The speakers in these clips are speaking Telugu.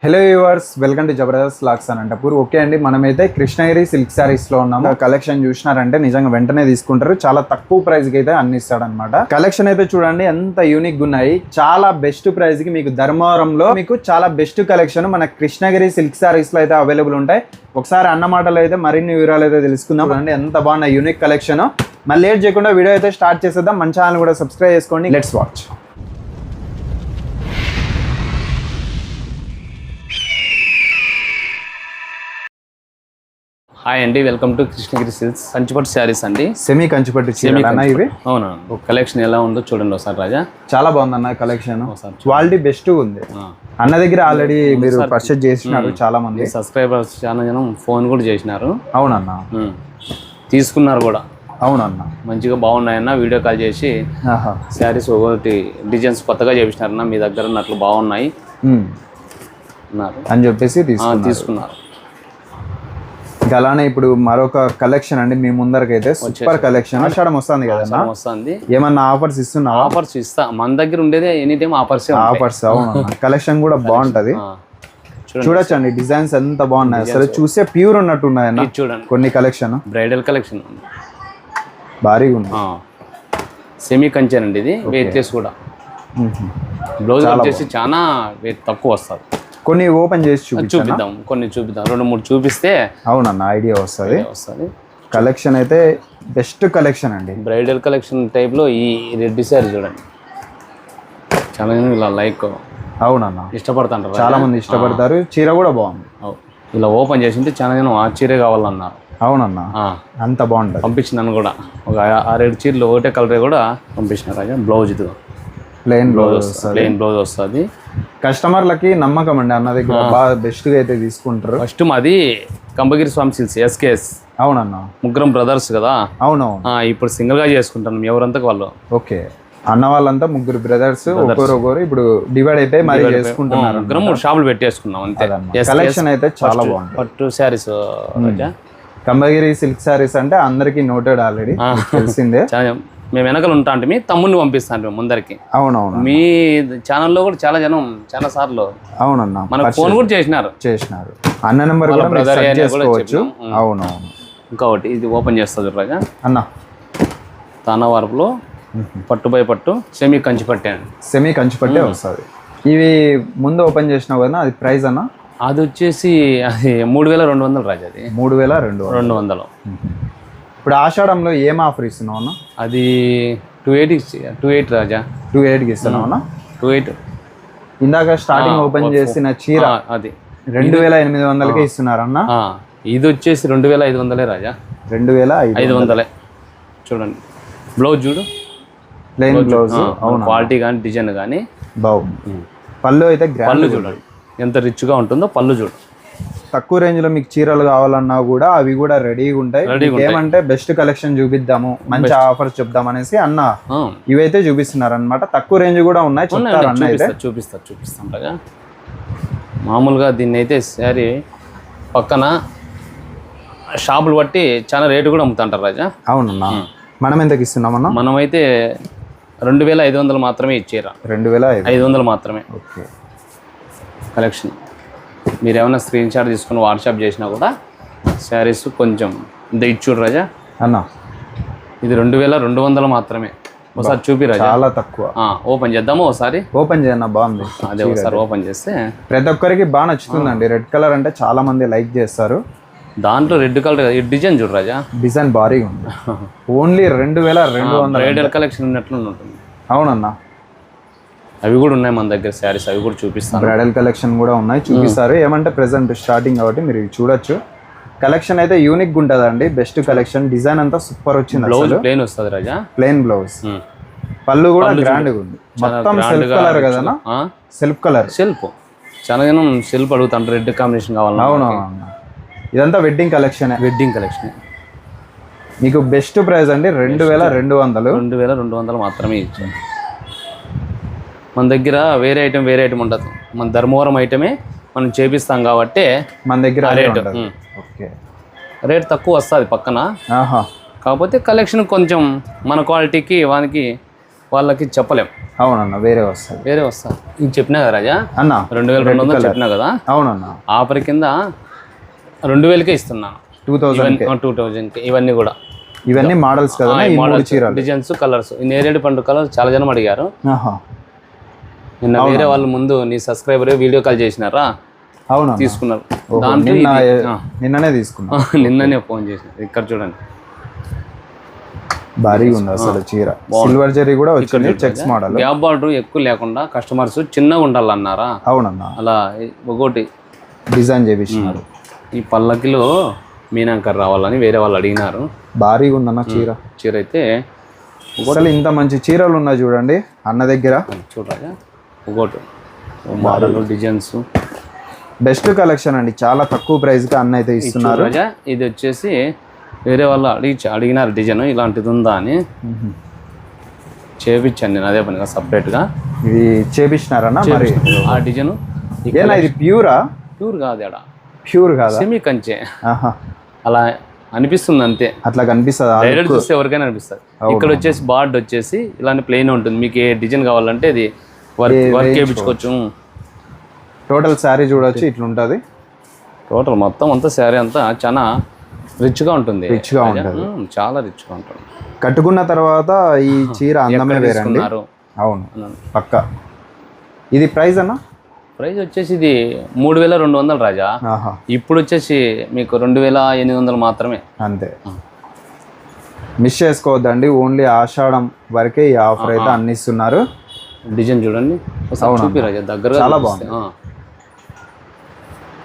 Hello viewers, welcome to Jabardasth lakhs Anantapur. Okay అండి, మనమైతే కృష్ణగిరి సిల్క్ శారీస్లో ఉన్నాము. కలెక్షన్ చూసినారంటే నిజంగా వెంటనే తీసుకుంటారు. చాలా తక్కువ ప్రైస్కి అయితే అన్ని ఇస్తాడనమాట. కలెక్షన్ అయితే చూడండి ఎంత యూనిక్ ఉన్నాయి. చాలా బెస్ట్ ప్రైస్కి మీకు ధర్మవరంలో మీకు చాలా బెస్ట్ కలెక్షన్ మన కృష్ణగిరి సిల్క్ శారీస్లో అయితే అవైలబుల్ ఉంటాయి. ఒకసారి అన్న మాటలు అయితే మరిన్ని వివరాలు అయితే తెలుసుకుందాం అండి. ఎంత బాగున్న యూనిక్ కలెక్షన్. మళ్ళీ లేట్ చేయకుండా వీడియో అయితే స్టార్ట్ చేసేద్దాం. మన ఛానల్ కూడా సబ్స్క్రైబ్ చేసుకోండి. Let's watch. హాయ్ అండి, వెల్కమ్ టు కృష్ణగిరి సిల్క్స్. కంచిపట్టు శారీస్ అండి, సెమీ కంచిపట్టు అన్న ఇవి. అవునా, కలెక్షన్ ఎలా ఉందో చూడండి ఒకసారి రాజా. చాలా బాగుంది అన్న కలెక్షన్, క్వాలిటీ బెస్ట్ ఉంది. అన్న దగ్గర ఆల్రెడీ మీరు పర్చేజ్ చేసినారు చాలా మంది సబ్స్క్రైబర్స్, చాలా జనం ఫోన్ కూడా చేసినారు. అవునన్నా, తీసుకున్నారు కూడా. అవునన్నా, మంచిగా బాగున్నాయన్న, వీడియో కాల్ చేసి శారీస్ ఒకటి డిజైన్స్ కొత్తగా చేపించినారన్న, మీ దగ్గర ఉన్నట్లు బాగున్నాయి అని చెప్పేసి తీసుకున్నారు. అలానే ఇప్పుడు మరొక కలెక్షన్ అండి మీ ముందరకైతే సూపర్ కలెక్షన్. ఆషాఢం వస్తుంది కదా, వస్తుంది. ఏమన్నా ఆఫర్స్ ఇస్తున్నా? ఆఫర్స్ ఇస్తా, మన దగ్గర ఉండేది ఎనీ టైం ఆఫర్స్. అవును, కలెక్షన్ కూడా బాగుంటది. చూడొచ్చండి డిజైన్స్ ఎంత బాగున్నాయి అసలు, చూసే ప్యూర్ ఉన్నట్టు ఉన్నాయన్న. చూడండి కొన్ని కలెక్షన్, బ్రైడల్ కలెక్షన్ భారీగా ఉంది. సెమీ కంచెన్ అండి ఇది. వెయిట్ కూడా బ్లౌజ్ వచ్చేసి చాలా వెయిట్ తక్కువ వస్తుంది. కొన్ని ఓపెన్ చేసి చూపిద్దాం, కొన్ని చూపిద్దాం, 2-3 చూపిస్తే అవునన్న ఐడియా వస్తుంది. కలెక్షన్ అయితే బెస్ట్ కలెక్షన్ అండి. బ్రైడల్ కలెక్షన్ టైప్లో ఈ రెడ్ శారీ చూడండి, చాలా ఇలా లైక్. అవునన్న, ఇష్టపడతారు, చాలా మంది ఇష్టపడతారు. చీర కూడా బాగుంది. ఇలా ఓపెన్ చేసింటే చాలా జనం ఆ చీరే కావాలన్నారు. అవునన్నా, అంత బాగుంటుంది. పంపించినాను కూడా ఒక 6-7 చీరలు ఒకటే కలర్ కూడా పంపించినారు. బ్లౌజ్ ఇది ప్లెయిన్ బ్లౌజ్ వస్తుంది. కస్టమర్లకి నమ్మకం అండి అన్న దగ్గర, బాగా బెస్ట్గా అయితే తీసుకుంటారు. ఫస్ట్ మాది కంబగిరి స్వామి సిల్క్స్ ఎస్కేఎస్. అవునన్నా, ముగ్గురం బ్రదర్స్ కదా. అవునవును, ఇప్పుడు సింగిల్ గా చేసుకుంటాం ఎవరంతా వాళ్ళు. ఓకే, అన్న వాళ్ళంతా ముగ్గురు బ్రదర్స్, ఒకరు ఇప్పుడు డివైడ్ అయిపోయి మరి చేసుకుంటున్నారు. ముగ్గురం 3 షాపులు పెట్టేసుకున్నాం అంతే. కలెక్షన్ అయితే చాలా బాగుంది. పట్టు శారీస్, కంబగిరి సిల్క్ శారీస్ అంటే అందరికి నోటెడ్ ఆల్రెడీ తెలిసిందే. మేము వెనకలు ఉంటా అంటే మీ తమ్ముడిని పంపిస్తాను ముందరికి. అవునవును, మీ ఛానల్లో కూడా చాలా జనం చాలా సార్లు అవునన్నా మనకు ఫోన్ కూడా చేసినారు. అన్న నెంబర్ చేసుకోవచ్చు. అవునవును, ఇంకొకటి ఇది ఓపెన్ చేస్తుంది రాజా అన్న. తానవారపులో పట్టు బై పట్టు సెమీ కంచిపట్టే అండి. సెమీ కంచిపట్టే వస్తుంది. ఇవి ముందు ఓపెన్ చేసినావు కదా, అది ప్రైస్ అన్న? అది వచ్చేసి అది 3200 రాజా. అది 3200. ఇప్పుడు ఆషాఢంలో ఏం ఆఫర్ ఇస్తున్నావు అన్న? అది 280 రాజా. 280కి ఇస్తున్నావు అన్న? 28. ఇందాక స్టార్టింగ్ ఓపెన్ చేసిన చీర అది 2800కే ఇస్తున్నారు అన్న. ఇది వచ్చేసి 2500 రాజా. 2500 చూడండి. బ్లౌజ్ చూడు, ప్లెయిన్ బ్లౌజ్. అవును, క్వాలిటీ కానీ డిజైన్ కానీ బాగుంది. పళ్ళు అయితే పళ్ళు చూడండి ఎంత రిచ్గా ఉంటుందో. పళ్ళు చూడు. తక్కువ రేంజ్ లో మీకు చీరలు కావాలన్నా కూడా అవి కూడా రెడీగా ఉంటాయి. ఏమంటే బెస్ట్ కలెక్షన్ చూపిద్దాము, మంచి ఆఫర్స్ చెప్దాం అనేసి అన్న ఇవైతే చూపిస్తున్నారు అనమాట. తక్కువ రేంజ్ కూడా ఉన్నాయి, చెప్తారు అన్న. అయితే చూపిస్తాం. మామూలుగా దీన్ని అయితే శారీ పక్కన షాపులు బట్టి చాలా రేటు కూడా అమ్ముతుంటారు రాజా. అవునన్నా, మనం ఎంతకి ఇస్తున్నామన్నా? మనమైతే 2500 మాత్రమే ఇచ్చారా. 2500 మాత్రమే. ఓకే, కలెక్షన్ మీరు ఏమైనా స్క్రీన్ షాట్ తీసుకుని వాట్సాప్ చేసినా కూడా శారీస్ కొంచెం ఇంత ఇచ్చుడు రాజా అన్న. ఇది 2200 మాత్రమే. ఒకసారి చూపి రాజా, చాలా తక్కువ. ఓపెన్ చేద్దాము ఒకసారి. ఓపెన్ చేయన్న, బాగుంది. అదే ఒకసారి ఓపెన్ చేస్తే ప్రతి ఒక్కరికి బాగా నచ్చుతుందండి. రెడ్ కలర్ అంటే చాలా మంది లైక్ చేస్తారు. దాంట్లో రెడ్ కలర్ ఈ డిజైన్ చూడు రాజా, డిజైన్ భారీగా ఉంది. ఓన్లీ 2200. బ్రైడల్ కలెక్షన్ ఉన్నట్లు ఉంటుంది. అవునన్నా, అవి కూడా ఉన్నాయి మన దగ్గర శారీస్, అవి కూడా చూపిస్తాను. బ్రైడల్ కలెక్షన్ కూడా ఉన్నాయి, చూపిస్తారు. ఏమంటే ప్రెసెంట్ స్టార్టింగ్ కాబట్టి మీరు చూడొచ్చు. కలెక్షన్ అయితే యూనిక్ ఉంటుందండి, బెస్ట్ కలెక్షన్. డిజైన్ అంతా సూపర్ వచ్చింది. బ్లౌజ్ ప్లెయిన్ వస్తుంది రాజా, ప్లెయిన్ బ్లౌజ్. పళ్ళు కూడా గ్రాండ్ ఉంది. మొత్తం సెల్ఫ్ కలర్ కదా, సెల్ఫ్ కలర్. సెల్ఫ్ చాలా జనం సెల్ఫ్ అడుగుతాను, రెడ్ కాంబినేషన్ కావాలి. అవునవును, ఇదంతా వెడ్డింగ్ కలెక్షన్. మీకు బెస్ట్ ప్రైస్ అండి 2200 మాత్రమే ఇచ్చాను. మన దగ్గర వేరే ఐటమ్ ఉండదు. మన ధర్మవరం ఐటమే మనం చేపిస్తాం కాబట్టి మన దగ్గర రేట్ తక్కువ వస్తుంది పక్కన. కాకపోతే కలెక్షన్ కొంచెం మన క్వాలిటీకి వానికి వాళ్ళకి చెప్పలేం. అవునన్న, వేరే వస్తుంది. వేరే వస్తారు. ఇది చెప్పినా కదా రాజా అన్న 2200 చెప్పినా కదా. అవునన్న, ఆఫర్ కింద 2000కే ఇస్తున్నాను. 2000కి ఇవన్నీ కూడా. ఇవన్నీ మోడల్స్ కదా, ఈ మూడు చీరలు డిజైన్స్ కలర్స్. ఈ నేరేడు పండు కలర్ చాలా జనం అడిగారు. నిన్న వేరే వాళ్ళు ముందు నీ సబ్స్క్రైబర్ వీడియో కాల్ చేసినారా, అవునా తీసుకున్నారు. నిన్ననే తీసుకున్నా. నిన్ననే ఫోన్ చేసిన. ఇక్కడ చూడండి భారీగా ఉంది అసలు చీర. సిల్వర్ జరీ కూడా వచ్చింది, చెక్స్ మోడల్. గ్యాప్ బార్డర్ ఎక్కువ లేకుండా కస్టమర్స్ చిన్నగా ఉండాలన్నారా. అవునన్నా, అలా ఒకటి డిజైన్ చేపించినారు. ఈ పల్లకిలో మీనాంకర్ రావాలని వేరే వాళ్ళు అడిగినారు. భారీగా ఉందన్న చీర. చీర అయితే అసలు ఇంత మంచి చీరలు ఉన్నాయి చూడండి అన్న దగ్గర. చూడరాజా ఒకటి మోడల్ డిజైన్స్ బెస్ట్ కలెక్షన్ అండి, చాలా తక్కువ ప్రైస్ కి అన్న అయితే ఇస్తున్నారు. రాజా ఇది వచ్చేసి వేరే వాళ్ళు అడిగినారు డిజైన్ ఇలాంటిది ఉందా అని, చేపించాను నేను అదే పనిగా సపరేట్గా. ఇది చేపించినారన్నా మరి ఆ డిజైన్. ఇది ప్యూరా? ప్యూర్ కాదు, ఎడా ప్యూర్ కాదా, సెమీ కంచే. అలా అనిపిస్తుంది అంతే, అట్లా కనిపిస్తుంది. డైరెక్ట్ చూస్తే ఎవరికైనా అనిపిస్తుంది. ఇక్కడ వచ్చేసి బార్డ్ వచ్చేసి ఇలాంటి ప్లెయిన్ ఉంటుంది. మీకు ఏ డిజైన్ కావాలంటే అది వర్క్ చేయించుకోవచ్చు. టోటల్ శారీ చూడొచ్చు ఇట్లుంటది. టోటల్ మొత్తం అంతా శారీ అంతా చాలా రిచ్గా ఉంటుంది. రిచ్గా ఉంటుంది, చాలా రిచ్గా ఉంటుంది. కట్టుకున్న తర్వాత ఈ చీర అందమే వేరండి. అవును పక్క. ఇది ప్రైస్ అన్న? ప్రైస్ వచ్చేసి ఇది 3200 రాజా. ఇప్పుడు వచ్చేసి మీకు 2800 మాత్రమే. అంతే, మిస్ చేసుకోవద్దండి. ఓన్లీ ఆషాఢం వరకే ఈ ఆఫర్ అయితే అందిస్తున్నారు. డిజైన్ చూడండి చూపి రాజా దగ్గర, చాలా బాగుంది.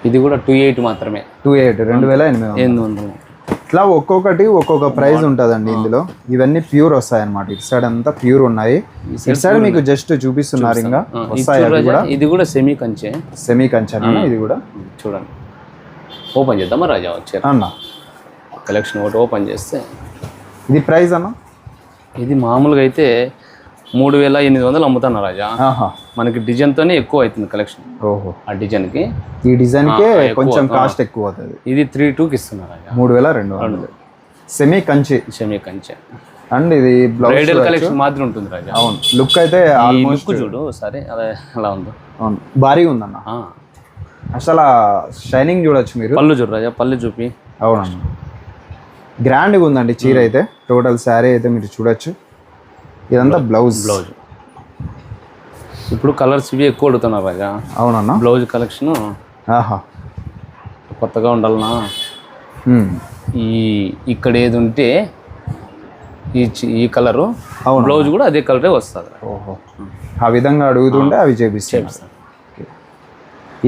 ఇది కూడా 28 మాత్రమే. 28,800. ఇట్లా ఒక్కొక్కటి ఒక్కొక్క ప్రైస్ ఉంటుందండి ఇందులో. ఇవన్నీ ప్యూర్ వస్తాయి అన్నమాట. ఇటు సైడ్ అంతా ప్యూర్ ఉన్నాయి. ఇటు సైడ్ మీకు జస్ట్ చూపిస్తున్నారు ఇంకా వస్తాయి. ఇది కూడా సెమీ కంచే. సెమీ కంచే ఇది కూడా. చూడండి ఓపెన్ చేద్దామా రాజా వచ్చారు అన్న. కలెక్షన్ ఒకటి ఓపెన్ చేస్తే ఇది ప్రైస్ అన్న? ఇది మామూలుగా అయితే 3800 అమ్ముతాను రాజా. మనకి డిజైన్తోనే ఎక్కువ అవుతుంది కలెక్షన్. ఓహో, ఆ డిజైన్కి ఈ డిజైన్కే కొంచెం కాస్ట్ ఎక్కువ అవుతుంది. ఇది 3200కి ఇస్తున్నారు రాజా. 3200 semi Kanchi. Semi Kanchi and ఇది బ్రైడల్ కలెక్షన్ మాత్రం ఉంటుంది రాజా. అవును, లుక్ అయితే ఆల్మోస్ట్ చూడు సరే అలా ఉందో. అవును, భారీగా ఉందన్న. అసలు షైనింగ్ చూడొచ్చు మీరు. పళ్ళు చూడు రాజా, పళ్ళు చూపి. అవునన్న, గ్రాండ్గా ఉందండి చీర అయితే. టోటల్ శారీ అయితే మీరు చూడొచ్చు. ఇదంతా బ్లౌజ్. ఇప్పుడు కలర్స్ ఇవి ఎక్కువ అడుగుతున్నారు రాజా. అవునన్నా, బ్లౌజ్ కలెక్షన్ కొత్తగా ఉండాలన్నా. ఇక్కడ ఏది ఉంటే ఈ కలరు బ్లౌజ్ కూడా అదే కలరే వస్తుంది. ఓహో, ఆ విధంగా అడుగుతుంటే అవి చేపిస్తాను.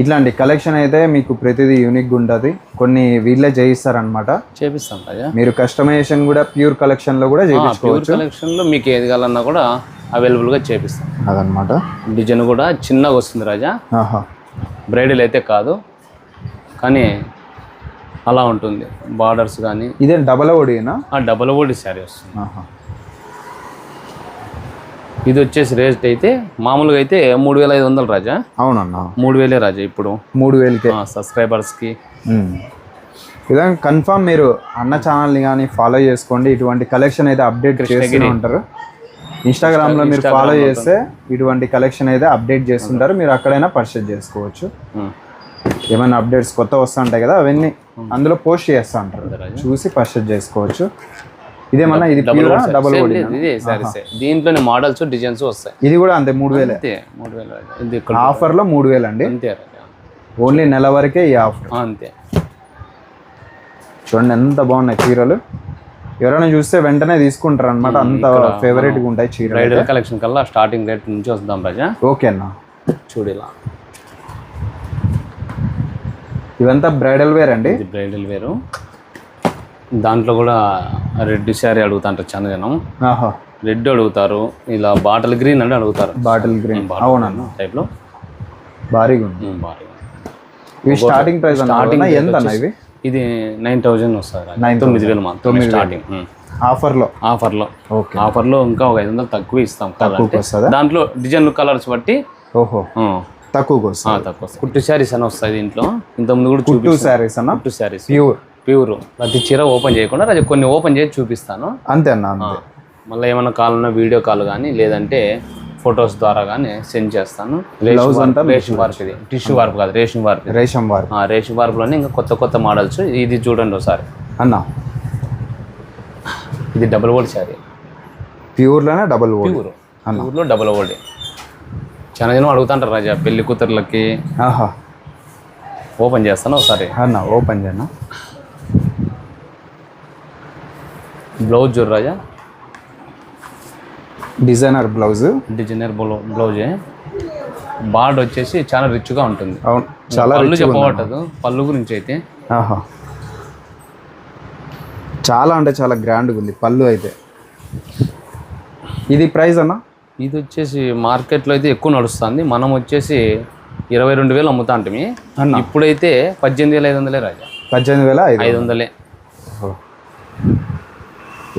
ఇట్లాంటి కలెక్షన్ అయితే మీకు ప్రతిదీ యూనిక్గా ఉంటుంది. కొన్ని వీళ్ళే చేయిస్తారనమాట. చేపిస్తాం రాజా. మీరు కస్టమైజేషన్ కూడా ప్యూర్ కలెక్షన్లో కూడా చేయించుకోవచ్చు. కలెక్షన్లో మీకు ఏది కావాలన్నా కూడా అవైలబుల్గా చేపిస్తాం అదనమాట. డిజైన్ కూడా చిన్నగా వస్తుంది రాజా. బ్రైడల్ అయితే కాదు కానీ అలా ఉంటుంది. బార్డర్స్ కానీ. ఇదే డబల్ ఓడినా? డబల్ ఓడి శారీ వస్తుంది. ఇది వచ్చేసి రేట్ అయితే మామూలుగా అయితే 3500 రాజా. అవునన్నా, 3000 రాజా. ఇప్పుడు 3000కే సబ్స్క్రైబర్స్కి. విధంగా కన్ఫామ్ మీరు అన్న ఛానల్ని కానీ ఫాలో చేసుకోండి. ఇటువంటి కలెక్షన్ అయితే అప్డేట్ చేస్తూనే ఉంటారు. ఇన్స్టాగ్రామ్లో మీరు ఫాలో చేస్తే ఇటువంటి కలెక్షన్ అయితే అప్డేట్ చేస్తుంటారు. మీరు అక్కడైనా పర్చేజ్ చేసుకోవచ్చు. ఏమైనా అప్డేట్స్ కొత్త వస్తూ ఉంటాయి కదా, అవన్నీ అందులో పోస్ట్ చేస్తూ ఉంటారు. చూసి పర్చేజ్ చేసుకోవచ్చు. ఇదేమన్నా ఇది ప్యూరా డబుల్ ఓడి? దీంట్లోనే మోడల్స్ డిజైన్స్ వస్తాయి. ఇది కూడా అంతే 3000. ఆఫర్లో 3000 అండి. అంతే, ఓన్లీ నెల వరకే ఈ ఆఫర్. అంతే. చూడండి ఎంత బాగున్నాయి చీరలు. ఎవరైనా చూస్తే వెంటనే తీసుకుంటారు అనమాట. అంత ఫేవరెట్గా ఉంటాయి చీరలు. బ్రైడల్ కలెక్షన్ కల్లా స్టార్టింగ్ రేట్ నుంచి వద్దాం రాజా. ఓకే అన్న, చూడు ఇలా. ఇవంతా బ్రైడల్ వేర్ అండి. ఇది బ్రైడల్ వేరు. దాంట్లో కూడా రెడ్ శారీ అడుగుతాంటారు చాలా జనం. రెడ్ అడుగుతారు, ఇలా బాటిల్ గ్రీన్ అంటే అడుగుతారు. బాటిల్ గ్రీన్ అవునన్న టైప్లో భారీగా ఉంది. ఇవి స్టార్టింగ్ ప్రైస్ ఎంత అన్న? ఇవి ఇది 9000 వస్తుంది. 9000 మాత్రం స్టార్టింగ్. ఆఫర్లో ఇంకా ఒక 500 తక్కువ ఇస్తాం. దాంట్లో డిజైన్ కలర్స్ బట్టి తక్కువ కుట్టు శారీస్ అని వస్తాయి దీంట్లో. ఇంతకుముందు కూడా కుట్టు శారీస్ అన్న. కుట్టు శారీస్ ప్యూర్ ప్రతి చీర ఓపెన్ చేయకుండా కొన్ని ఓపెన్ చేసి చూపిస్తాను. అంతే అన్న, అంతే. మళ్ళీ ఏమైనా కాల్ ఉన్నా వీడియో కాల్ కానీ లేదంటే ఫొటోస్ ద్వారా కానీ సెండ్ చేస్తాను. బ్లౌజ్ అంతా రేషన్ వర్క్, ఇది టిష్యూ వర్క్ కాదు, రేషన్ వర్క్. రేషన్ వర్క్. రేషన్ వర్క్లోనే ఇంకా కొత్త మోడల్స్. ఇది చూడండి ఒకసారి అన్న, ఇది డబుల్ ఓల్డ్ శారీ, ప్యూర్లోనే డబుల్ ఓల్డ్. ప్యూర్లో డబుల్ ఓల్డ్. చాలా జనం అడుగుతుంటారు రాజా పెళ్లి కూతుర్లకి. ఓపెన్ చేస్తాను ఒకసారి అన్న, ఓపెన్ చేయనా. బ్లౌజ్ చూడు రాజా, డిజైనర్ బ్లౌజ్. డిజైనర్ బ్లౌజే. బార్డర్ వచ్చేసి చాలా రిచ్గా ఉంటుంది. అవును, చాలా పళ్ళు చెప్పబట్టదు. పళ్ళు గురించి అయితే చాలా అంటే చాలా గ్రాండ్గా ఉంది పళ్ళు అయితే. ఇది ప్రైస్ అన్న? ఇది వచ్చేసి మార్కెట్లో అయితే ఎక్కువ నడుస్తుంది. మనం వచ్చేసి 22,000 అమ్ముతా అంటే ఇప్పుడైతే 18,500 రాజా. 18,500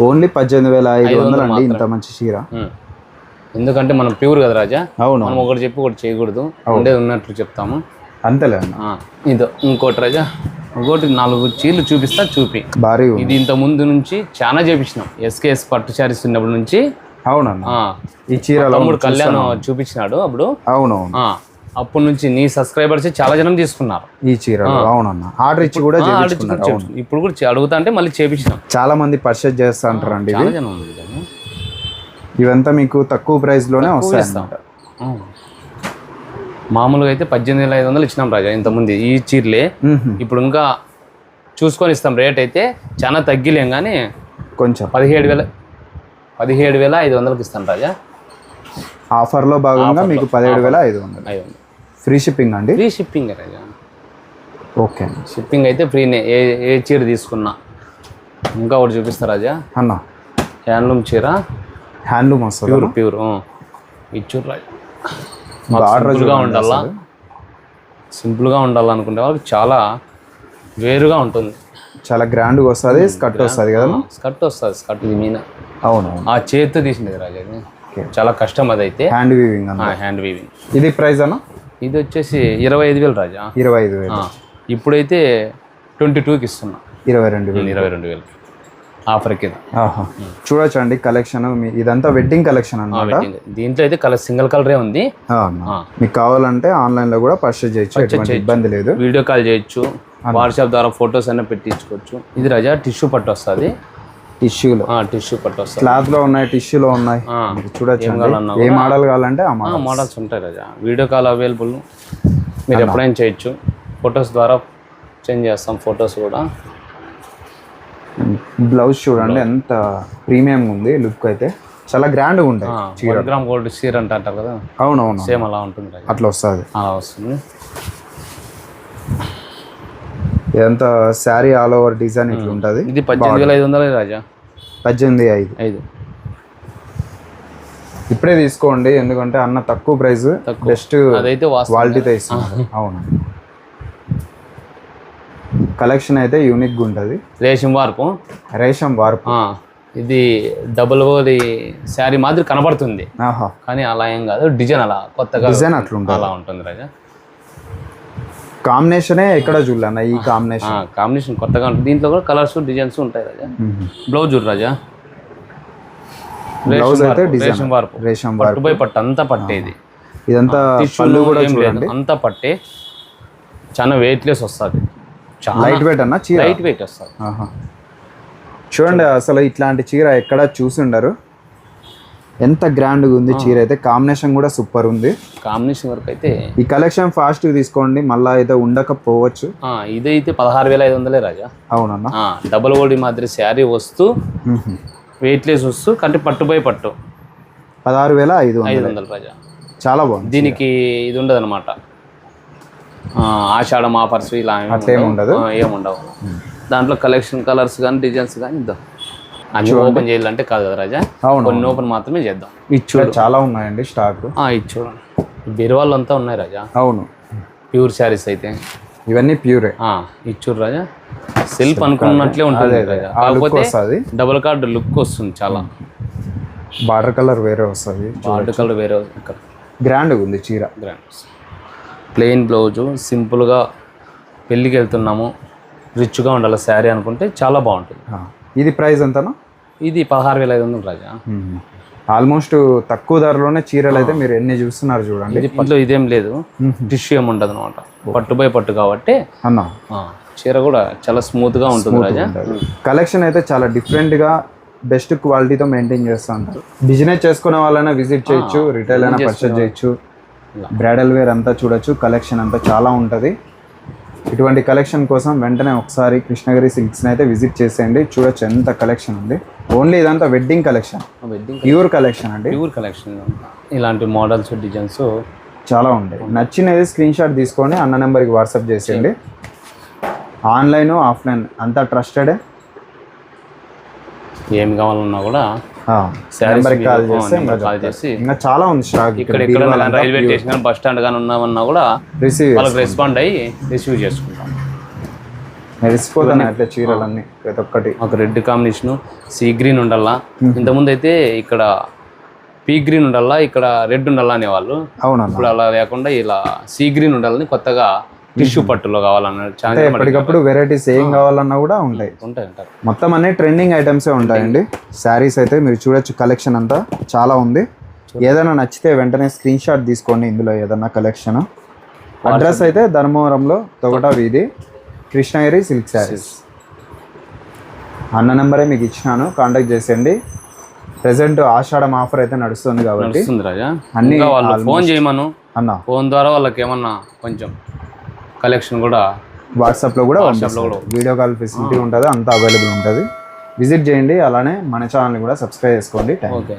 ఓన్లీ 18,500 అండి ఇంత మంచి చీర. ఎందుకంటే మనం ప్యూర్ కదా రాజా. అవును, మనం ఒకటి చెప్పి ఒకటి చేయకూడదు, ఉండేది ఉన్నట్లు చెప్తాము. అంతేలే. ఇదో ఇంకోటి రాజా, ఇంకోటి 4 చీరలు చూపిస్తా, చూపి. భారీ. ఇది ఇంత ముందు నుంచి చాలా చేపించినాం. SKS పట్టు శారీస్ ఉన్నప్పటి నుంచి. అవునన్నా, ఈ చీర తమ్ముడు కళ్యాణ్ చూపించినాడు అప్పుడు. అవునవును, అప్పటి నుంచి నీ సబ్స్క్రైబర్స్ చాలా జనం తీసుకున్నారు ఈ చీర. అవునన్న, ఆర్డర్ ఇచ్చి కూడా ఇప్పుడు కూడా అడుగుతా అంటే మళ్ళీ చేపించినాం. చాలా మంది పర్చేజ్ చేస్తా అంటారండి. చాలా జనం ఉంది. ఇవంతా మీకు తక్కువ ప్రైస్ లోనే వస్తాయి అన్నమాట. మామూలుగా అయితే 18,500 ఇచ్చినాం రాజా ఇంతకుముందు ఈ చీరలే. ఇప్పుడు ఇంకా చూసుకొని ఇస్తాం. రేట్ అయితే చాలా తగ్గిలేం కానీ కొంచెం 17,500కి ఇస్తాను రాజా. ఆఫర్లో భాగంగా మీకు 17,500 ఫ్రీ షిప్పింగ్ అండి. ఫ్రీ షిప్పింగ్ రాజా. ఓకే, షిప్పింగ్ అయితే ఫ్రీనే ఏ చీర తీసుకున్నా. ఇంకా ఒకటి చూపిస్తా రాజా అన్న, హ్యాండ్లూమ్ చీర. హ్యాండ్లూమ్ వస్తుంది, ప్యూర్ ఇచ్చూరు రాజా. సింపుల్గా ఉండాలనుకుంటే వాళ్ళకి చాలా వేరుగా ఉంటుంది. చాలా గ్రాండ్గా వస్తుంది. స్కర్ట్ వస్తుంది కదా, స్కర్ట్ వస్తుంది. స్కర్ట్ ఇది మీన. అవును, ఆ చేతితో తీసినది రాజా. చాలా కష్టం అదైతే. హ్యాండ్ వీవింగ్ అన్న. Hand weaving. ఇది ప్రైస్ అన్న? ఇది వచ్చేసి 25,000 రాజా. 25,000. ఇప్పుడైతే 22కి ఇస్తున్నా. 22,000 ఆఫర్ కింద. చూడొచ్చండి కలెక్షన్. ఇదంతా వెడ్డింగ్ కలెక్షన్ అన్నమాట. దీంట్లో అయితే సింగిల్ కలరే ఉంది. మీకు కావాలంటే ఆన్లైన్ లో కూడా పర్చేజ్ చేయొచ్చు, ఎటువంటి ఇబ్బంది లేదు. వీడియో కాల్ చేయొచ్చు, వాట్సాప్ ద్వారా ఫొటోస్ అయినా పెట్టించుకోవచ్చు. ఇది రాజా టిష్యూ పట్టు వస్తుంది. టిష్యూలో టిష్యూ పట్టు వస్తుంది. క్లాత్ లో ఉన్నాయి, టిష్యూలో ఉన్నాయి. చూడొచ్చు, ఏ మోడల్ కావాలంటే ఆ మోడల్స్ ఉంటాయి రాజా. వీడియో కాల్ అవైలబుల్, మీరు ఎప్పుడైనా చేయొచ్చు. ఫొటోస్ ద్వారా చేంజ్ చేస్తాం. ఫొటోస్ కూడా. బ్లౌజ్ చూడండి ఎంత ప్రీమియం ఉంది. లుక్ అయితే చాలా గ్రాండ్గా ఉంటాయి. 1 గ్రామ్ గోల్డ్ చీర అంటారు కదా. అవునవును, సేమ్ అలా ఉంటుంది. అట్లా వస్తుంది. అలా వస్తుంది. ఇదంతా శారీ ఆల్ ఓవర్ డిజైన్ ఇట్లా ఉంటుంది. ఇది 18,500 రాజా. 18,500. ఇప్పుడే తీసుకోండి, ఎందుకంటే అన్న తక్కువ ప్రైస్, బెస్ట్ క్వాలిటీతో ఇస్తుంది. అవును, కలెక్షన్ అయితే యూనిక్గా ఉంటుంది. రేషం వార్పు. ఇది డబుల్ ఓది శారీ మాదిరి కనబడుతుంది కానీ అలా ఏం కాదు. డిజైన్ అలా కొత్తగా డిజైన్ అలా ఉంటుంది రాజా. కాంబినేషనే ఎక్కడ చూడాలన్న, ఈ కాంబినేషన్ కొత్తగా ఉంటుంది. దీంట్లో కూడా కలర్స్ డిజైన్స్ ఉంటాయి రాజా. బ్లౌజ్ చూడు రాజా. బ్లౌజ్ అయితే రేషం వార్పు పట్టు అంతా పట్టేది. ఇదంతా పళ్ళు కూడా చూడండి, అంతా పట్టే. చాలా వెయిట్లెస్ వస్తుంది. లైట్ వెయిట్ అన్న చీర. లైట్ వెయిట్ వస్తుంది. చూడండి, అసలు ఇట్లాంటి చీర ఎక్కడ చూసి ఉండరు. ఎంత గ్రాండ్గా ఉంది చీర అయితే. కాంబినేషన్ కూడా సూపర్ ఉంది. కాంబినేషన్ వరకు అయితే ఈ కలెక్షన్ ఫాస్ట్ తీసుకోండి, మళ్ళీ అయితే ఉండకపోవచ్చు. ఇదైతే 16,500 రాజా. అవునన్నా, డబుల్ ఓడి మాదిరి శారీ వస్తూ వెయిట్లెస్ వస్తూ కంటే పట్టు 16,500 రాజా. చాలా బాగుంది. దీనికి ఇది ఉండదు అనమాట, ఆషాఢం ఆఫర్స్ ఇలా ఏముండవు. దాంట్లో కలెక్షన్ కలర్స్ కానీ డిజైన్స్ కానీ ఇద్దాం. అన్ని ఓపెన్ చేయాలంటే కాదు కదా రాజా. కొన్ని ఓపెన్ మాత్రమే చేద్దాం. ఇచ్చూడు చాలా ఉన్నాయండి స్టాక్. ఇచ్చూడు బీరువాళ్ళు అంతా ఉన్నాయి రాజా. అవును, ప్యూర్ శారీస్ అయితే ఇవన్నీ ప్యూరే. ఇచ్చూరు రాజా. సెల్ఫ్ అనుకున్నట్లే ఉంటుంది రాజా. కాకపోతే డబుల్ కార్డ్ లుక్ వస్తుంది. చాలా బార్డర్ కలర్ వేరే వస్తుంది. బార్డర్ కలర్ వేరే గ్రాండ్గా ఉంది చీర. ప్లెయిన్ బ్లౌజు, సింపుల్గా పెళ్ళికి వెళ్తున్నాము, రిచ్గా ఉండాలి శారీ అనుకుంటే చాలా బాగుంటుంది. ఇది ప్రైస్ ఎంతనా? ఇది 16,500 రాజా. ఆల్మోస్ట్ తక్కువ ధరలోనే చీరలు అయితే మీరు ఎన్ని చూస్తున్నారు చూడండి. ఇది పట్టులో ఇదేం లేదు, టిష్యూ ఏమి ఉండదు అనమాట, పట్టు బై పట్టు కాబట్టి అన్నా చీర కూడా చాలా స్మూత్ గా ఉంటుంది రాజా. కలెక్షన్ అయితే చాలా డిఫరెంట్ గా బెస్ట్ క్వాలిటీతో మెయింటైన్ చేస్తూ ఉంటారు. బిజినెస్ చేసుకునే వాళ్ళైనా విజిట్ చేయొచ్చు, రిటైల్ అయినా పర్చేస్ చేయొచ్చు, బ్రైడల్ వేర్ అంతా చూడొచ్చు. కలెక్షన్ అంతా చాలా ఉంటుంది. ఇటువంటి కలెక్షన్ కోసం వెంటనే ఒకసారి కృష్ణగిరి సిల్క్స్ని అయితే విజిట్ చేసేయండి. చూడొచ్చు ఎంత కలెక్షన్ ఉంది. ఓన్లీ ఇదంతా వెడ్డింగ్ కలెక్షన్, ప్యూర్ కలెక్షన్ అండి. ప్యూర్ కలెక్షన్ ఇలాంటి మోడల్స్ డిజైన్స్ చాలా ఉంటాయి. నచ్చినది స్క్రీన్ షాట్ తీసుకోండి, అన్న నెంబర్కి వాట్సాప్ చేసేయండి. ఆన్లైన్ ఆఫ్లైన్ అంతా ట్రస్టెడే. ఏం కావాలన్నా కూడా నెంబర్కి కాల్ చేసి ఇంకా చాలా ఉంది స్టాక్. ఇక్కడ రైల్వే స్టేషన్ కానీ బస్ స్టాండ్ కానీ ఉన్నామన్నా కూడా వాళ్ళకి రెస్పాండ్ అయ్యి రిసీవ్ చేసుకుంటాం. మెరిసిపోతాను అట్లా చీరలన్నీ ప్రతి ఒక్కటి. ఒక రెడ్ కాంబినేషన్, సీ గ్రీన్ ఉండాలా. ఇంతకుముందు అయితే ఇక్కడ పీ గ్రీన్ ఉండాలా, ఇక్కడ రెడ్ ఉండాలా అనేవాళ్ళు. అవునా, ఇప్పుడు అలా లేకుండా ఇలా సీ గ్రీన్ ఉండాలని కొత్తగా టిష్యూ పట్టులో కావాలన్నా ఎప్పటికప్పుడు వెరైటీస్ ఏం కావాలన్నా కూడా ఉంటాయి. మొత్తం అన్ని ట్రెండింగ్ ఐటమ్సే ఉంటాయండి. శారీస్ అయితే మీరు చూడొచ్చు, కలెక్షన్ అంతా చాలా ఉంది. ఏదైనా నచ్చితే వెంటనే స్క్రీన్ షాట్ తీసుకోండి. ఇందులో ఏదన్నా కలెక్షన్. అడ్రస్ అయితే ధర్మవరంలో తొగట వీధి, కృష్ణగిరి సిల్క్ శారీస్. అన్న నెంబరే మీకు ఇచ్చినాను, కాంటాక్ట్ చేసేయండి. ప్రెసెంట్ ఆషాఢం ఆఫర్ అయితే నడుస్తుంది కాబట్టి అన్ని ఫోన్ చేయమను అన్న, ఫోన్ ద్వారా వాళ్ళకి ఏమన్నా కొంచెం కలెక్షన్ కూడా వాట్సాప్లో కూడా వీడియో కాల్ ఫెసిలిటీ ఉంటుంది, అంతా అవైలబుల్ ఉంటుంది. విజిట్ చేయండి. అలానే మన ఛానల్ని కూడా సబ్స్క్రైబ్ చేసుకోండి. ఓకే.